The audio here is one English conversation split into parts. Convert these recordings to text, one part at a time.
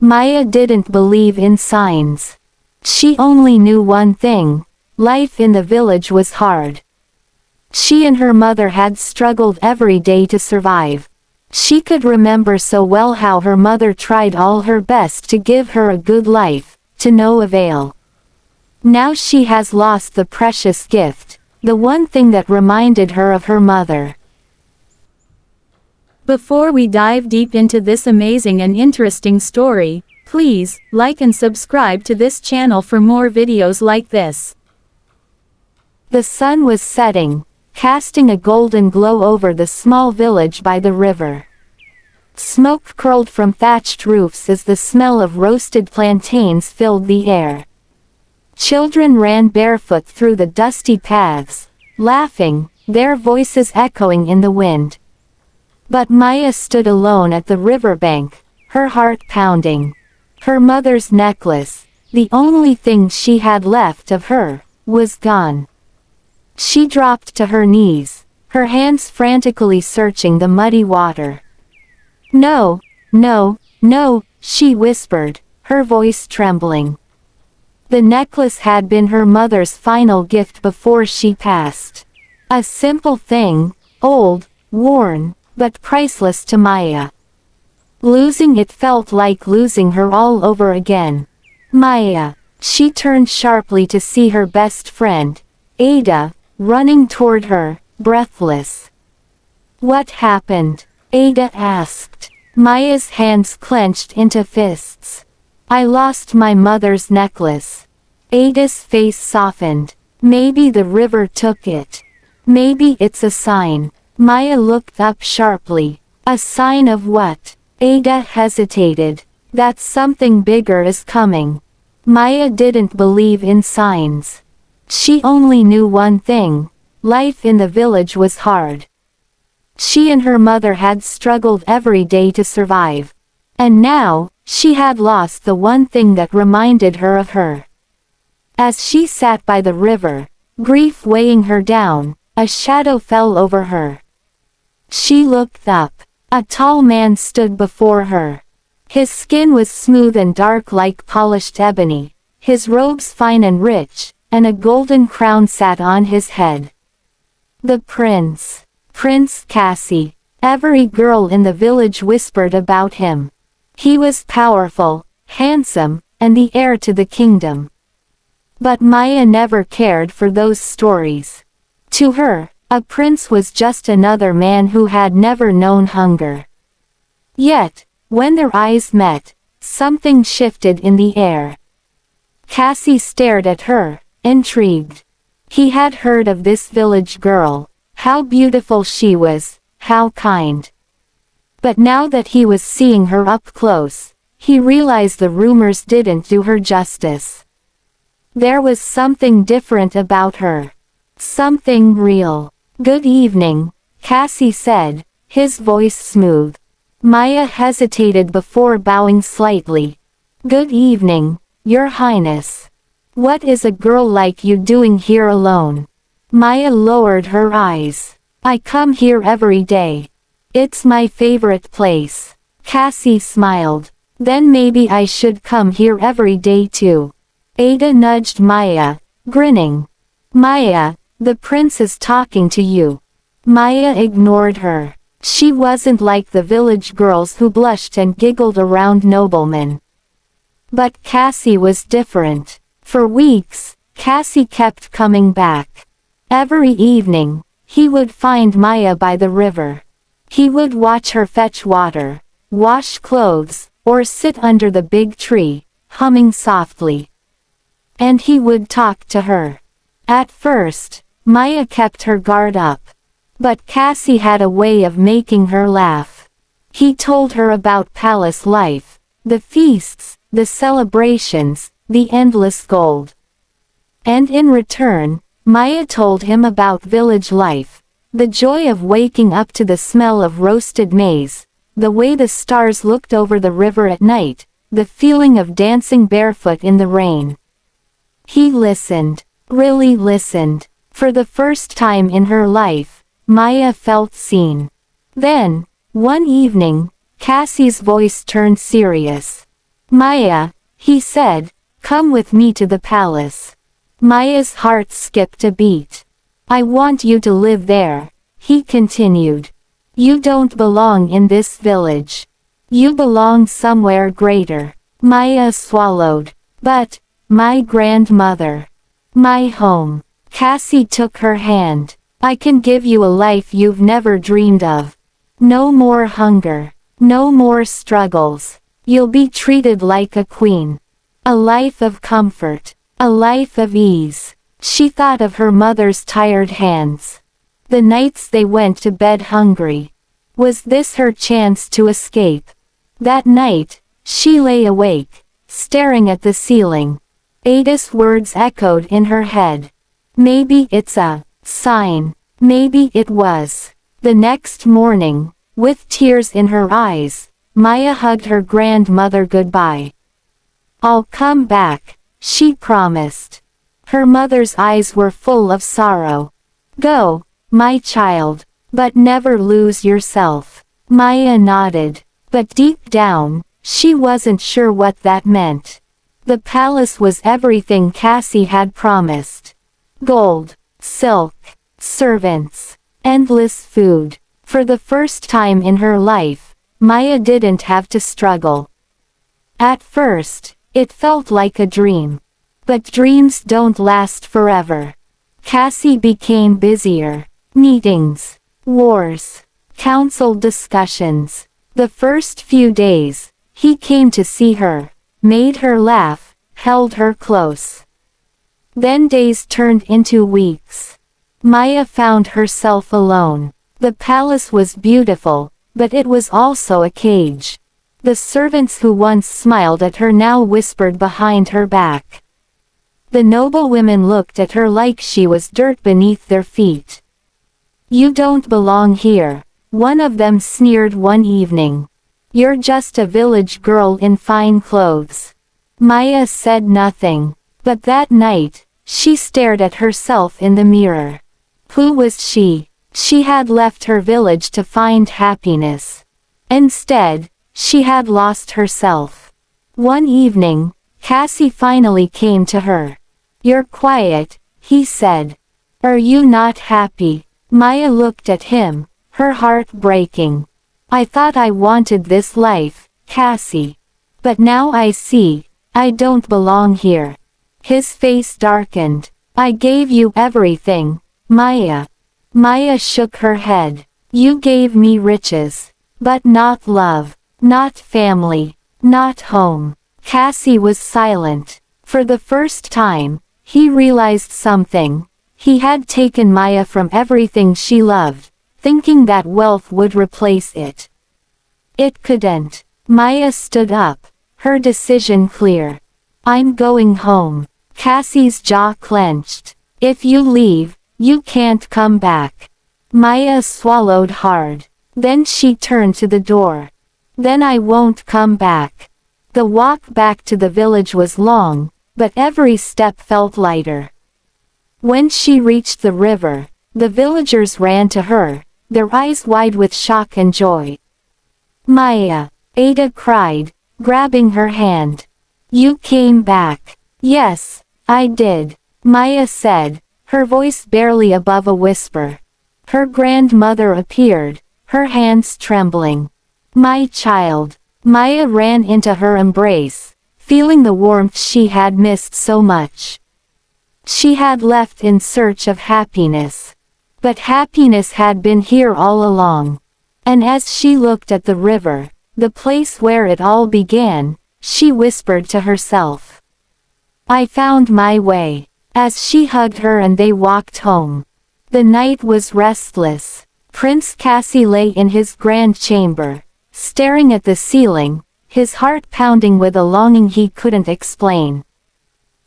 Maya didn't believe in signs. She only knew one thing: life in the village was hard. She and her mother had struggled every day to survive. She could remember so well how her mother tried all her best to give her a good life, to no avail. Now she has lost the precious gift, the one thing that reminded her of her mother. Before we dive deep into this amazing and interesting story, please like and subscribe to this channel for more videos like this. The sun was setting, casting a golden glow over the small village by the river. Smoke curled from thatched roofs as the smell of roasted plantains filled the air. Children ran barefoot through the dusty paths, laughing, their voices echoing in the wind. But Maya stood alone at the riverbank, her heart pounding. Her mother's necklace, the only thing she had left of her, was gone. She dropped to her knees, her hands frantically searching the muddy water. "No, no, no," she whispered, her voice trembling. The necklace had been her mother's final gift before she passed. A simple thing, old, worn, but priceless to Maya. Losing it felt like losing her all over again. Maya. She turned sharply to see her best friend, Ada, running toward her, breathless. "What happened?" Ada asked. Maya's hands clenched into fists. "I lost my mother's necklace." Ada's face softened. "Maybe the river took it. Maybe it's a sign." Maya looked up sharply. "A sign of what?" Ada hesitated. "That something bigger is coming." Maya didn't believe in signs. She only knew one thing: life in the village was hard. She and her mother had struggled every day to survive. And now, she had lost the one thing that reminded her of her. As she sat by the river, grief weighing her down, a shadow fell over her. She looked up. A tall man stood before her. His skin was smooth and dark like polished ebony, his robes fine and rich, and a golden crown sat on his head. The prince. Prince Cassie. Every girl in the village whispered about him. He was powerful, handsome, and the heir to the kingdom. But Maya never cared for those stories. To her, a prince was just another man who had never known hunger. Yet, when their eyes met, something shifted in the air. Cassie stared at her, intrigued. He had heard of this village girl, how beautiful she was, how kind. But now that he was seeing her up close, he realized the rumors didn't do her justice. There was something different about her. Something real. "Good evening," Cassie said, his voice smooth. Maya hesitated before bowing slightly. "Good evening, Your Highness. What is a girl like you doing here alone?" Maya lowered her eyes. "I come here every day. It's my favorite place." Cassie smiled. "Then maybe I should come here every day too." Ada nudged Maya, grinning. "Maya, the prince is talking to you." Maya ignored her. She wasn't like the village girls who blushed and giggled around noblemen. But Cassie was different. For weeks, Cassie kept coming back. Every evening, he would find Maya by the river. He would watch her fetch water, wash clothes, or sit under the big tree, humming softly. And he would talk to her. At first, Maya kept her guard up. But Cassie had a way of making her laugh. He told her about palace life, the feasts, the celebrations, the endless gold. And in return, Maya told him about village life, the joy of waking up to the smell of roasted maize, the way the stars looked over the river at night, the feeling of dancing barefoot in the rain. He listened, really listened. For the first time in her life, Maya felt seen. Then, one evening, Cassie's voice turned serious. Maya, he said, come with me to the palace. Maya's heart skipped a beat. I want you to live there, he continued. You don't belong in this village. You belong somewhere greater. Maya swallowed. But, my grandmother. My home. Cassie took her hand. I can give you a life you've never dreamed of. No more hunger. No more struggles. You'll be treated like a queen. A life of comfort. A life of ease. She thought of her mother's tired hands. The nights they went to bed hungry. Was this her chance to escape? That night, she lay awake, staring at the ceiling. Ada's words echoed in her head. Maybe it's a sign. Maybe it was. The next morning, with tears in her eyes, Maya hugged her grandmother goodbye. I'll come back, she promised. Her mother's eyes were full of sorrow. Go, my child, but never lose yourself. Maya nodded, but deep down, she wasn't sure what that meant. The palace was everything Cassie had promised. Gold, silk, servants, endless food. For the first time in her life, Maya didn't have to struggle. At first, it felt like a dream. But dreams don't last forever. Cassie became busier. Meetings, wars, council discussions. The first few days, he came to see her, made her laugh, held her close. Then days turned into weeks. Maya found herself alone. The palace was beautiful, but it was also a cage. The servants who once smiled at her now whispered behind her back. The noble women looked at her like she was dirt beneath their feet. You don't belong here, one of them sneered one evening. You're just a village girl in fine clothes. Maya said nothing, but that night, she stared at herself in the mirror. Who was she? She had left her village to find happiness. Instead, she had lost herself. One evening, Cassie finally came to her. You're quiet, he said. Are you not happy? Maya looked at him, her heart breaking. I thought I wanted this life, Cassie. But now I see, I don't belong here. His face darkened. I gave you everything, Maya. Maya shook her head. You gave me riches. But not love. Not family. Not home. Cassie was silent. For the first time, he realized something. He had taken Maya from everything she loved, thinking that wealth would replace it. It couldn't. Maya stood up, her decision clear. I'm going home. Cassie's jaw clenched. If you leave, you can't come back. Maya swallowed hard. Then she turned to the door. Then I won't come back. The walk back to the village was long, but every step felt lighter. When she reached the river, the villagers ran to her, their eyes wide with shock and joy. Maya, Ada cried, grabbing her hand. You came back. Yes, I did, Maya said, her voice barely above a whisper. Her grandmother appeared, her hands trembling. My child. Maya ran into her embrace, feeling the warmth she had missed so much. She had left in search of happiness. But happiness had been here all along. And as she looked at the river, the place where it all began, she whispered to herself. I found my way. As she hugged her and they walked home. The night was restless. Prince Cassie lay in his grand chamber, staring at the ceiling, his heart pounding with a longing he couldn't explain.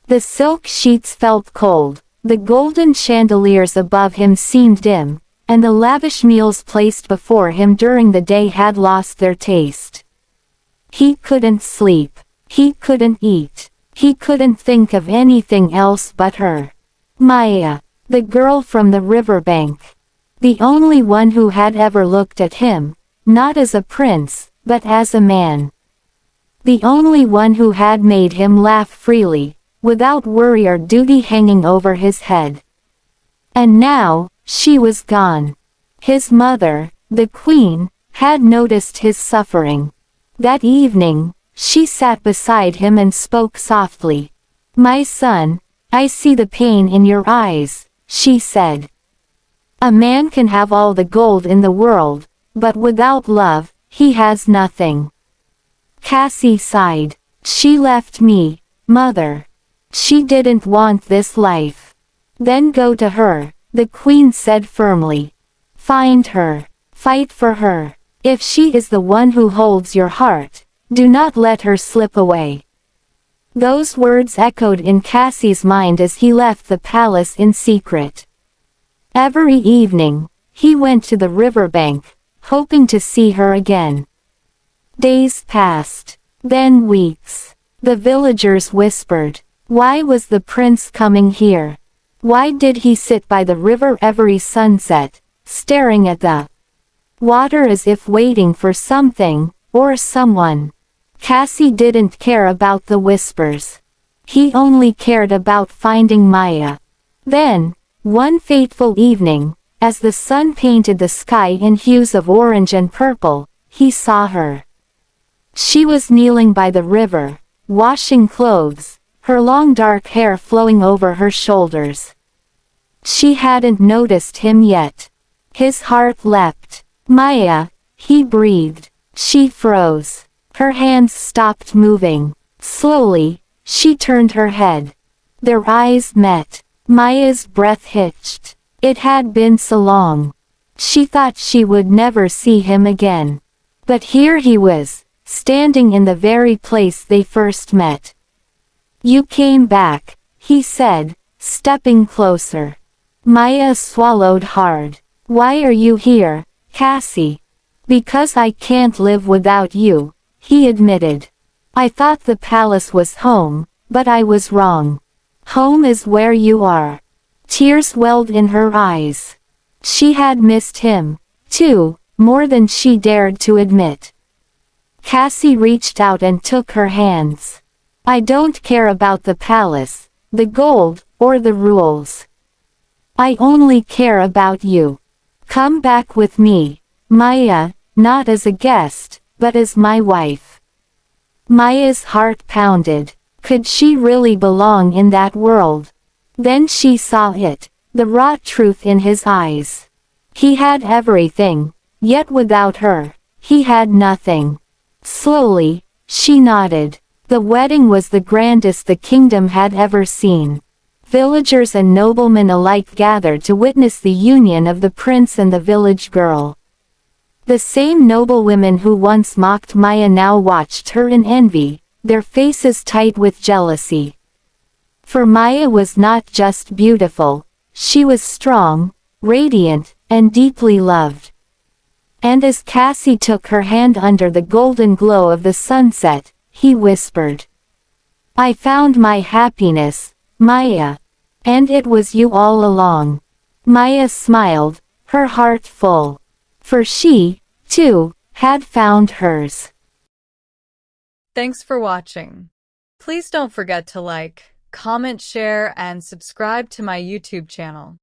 The silk sheets felt cold, the golden chandeliers above him seemed dim, and the lavish meals placed before him during the day had lost their taste. He couldn't sleep. He couldn't eat. He couldn't think of anything else but her. Maya, the girl from the riverbank. The only one who had ever looked at him, not as a prince, but as a man. The only one who had made him laugh freely, without worry or duty hanging over his head. And now, she was gone. His mother, the queen, had noticed his suffering. That evening, she sat beside him and spoke softly. "My son, I see the pain in your eyes," she said. "A man can have all the gold in the world, but without love, he has nothing." Cassie sighed. "She left me, mother. She didn't want this life." "Then go to her," the queen said firmly. "Find her. Fight for her. If she is the one who holds your heart, do not let her slip away." Those words echoed in Cassie's mind as he left the palace in secret. Every evening, he went to the riverbank, hoping to see her again. Days passed. Then weeks. The villagers whispered, "Why was the prince coming here? Why did he sit by the river every sunset, staring at the water as if waiting for something, or someone?" Cassie didn't care about the whispers. He only cared about finding Maya. Then, one fateful evening, as the sun painted the sky in hues of orange and purple, he saw her. She was kneeling by the river, washing clothes, her long dark hair flowing over her shoulders. She hadn't noticed him yet. His heart leapt. "Maya," he breathed. She froze. Her hands stopped moving. Slowly, she turned her head. Their eyes met. Maya's breath hitched. It had been so long. She thought she would never see him again. But here he was, standing in the very place they first met. "You came back," he said, stepping closer. Maya swallowed hard. "Why are you here, Cassie?" "Because I can't live without you," he admitted. "I thought the palace was home, but I was wrong. Home is where you are." Tears welled in her eyes. She had missed him, too, more than she dared to admit. Cassie reached out and took her hands. "I don't care about the palace, the gold, or the rules. I only care about you. Come back with me, Maya, not as a guest, but as my wife." Maya's heart pounded. Could she really belong in that world? Then she saw it, the raw truth in his eyes. He had everything, yet without her, he had nothing. Slowly, she nodded. The wedding was the grandest the kingdom had ever seen. Villagers and noblemen alike gathered to witness the union of the prince and the village girl. The same noblewomen who once mocked Maya now watched her in envy, their faces tight with jealousy. For Maya was not just beautiful, she was strong, radiant, and deeply loved. And as Cassie took her hand under the golden glow of the sunset, he whispered, "I found my happiness, Maya. And it was you all along." Maya smiled, her heart full. For she, too, had found hers. Thanks for watching. Please don't forget to like, comment, share, and subscribe to my YouTube channel.